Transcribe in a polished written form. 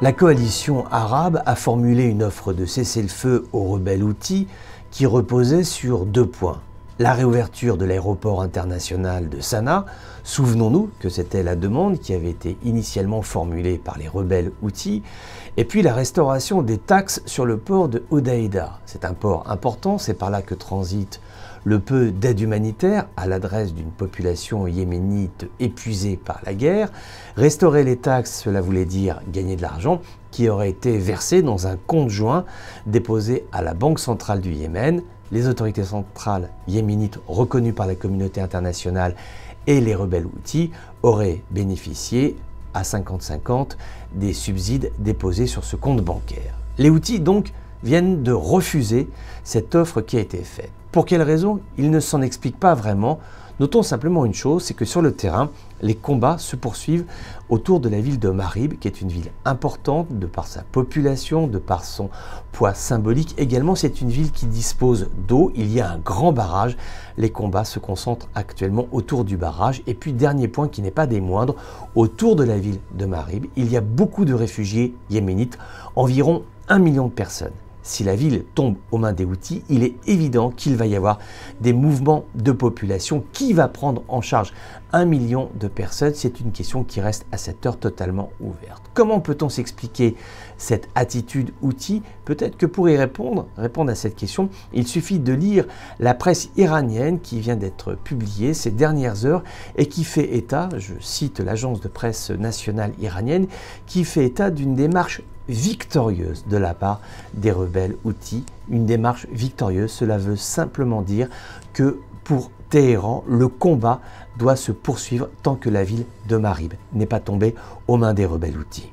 La coalition arabe a formulé une offre de cessez-le-feu aux rebelles Houthis qui reposait sur 2 points. La réouverture de l'aéroport international de Sanaa, souvenons-nous que c'était la demande qui avait été initialement formulée par les rebelles Houthis, et puis la restauration des taxes sur le port de Hodeïda. C'est un port important, c'est par là que transite le peu d'aide humanitaire à l'adresse d'une population yéménite épuisée par la guerre. Restaurer les taxes, cela voulait dire gagner de l'argent qui aurait été versé dans un compte joint déposé à la Banque centrale du Yémen. Les autorités centrales yéménites reconnues par la communauté internationale et les rebelles Houthis auraient bénéficié à 50-50 des subsides déposés sur ce compte bancaire. Les Houthis donc viennent de refuser cette offre qui a été faite. Pour quelle raison? Ils ne s'en expliquent pas vraiment. Notons simplement une chose, c'est que sur le terrain, les combats se poursuivent autour de la ville de Marib, qui est une ville importante de par sa population, de par son poids symbolique. Également, c'est une ville qui dispose d'eau. Il y a un grand barrage. Les combats se concentrent actuellement autour du barrage. Et puis, dernier point qui n'est pas des moindres, autour de la ville de Marib, il y a beaucoup de réfugiés yéménites, environ 1 million de personnes. Si la ville tombe aux mains des Houthis, il est évident qu'il va y avoir des mouvements de population. Qui va prendre en charge 1 million de personnes? C'est une question qui reste à cette heure totalement ouverte. Comment peut-on s'expliquer cette attitude Houthi? Peut-être que pour y répondre à cette question, il suffit de lire la presse iranienne qui vient d'être publiée ces dernières heures et qui fait état, je cite l'agence de presse nationale iranienne, qui fait état d'une démarche victorieuse de la part des rebelles Houthis. Une démarche victorieuse, cela veut simplement dire que pour Téhéran, le combat doit se poursuivre tant que la ville de Marib n'est pas tombée aux mains des rebelles Houthis.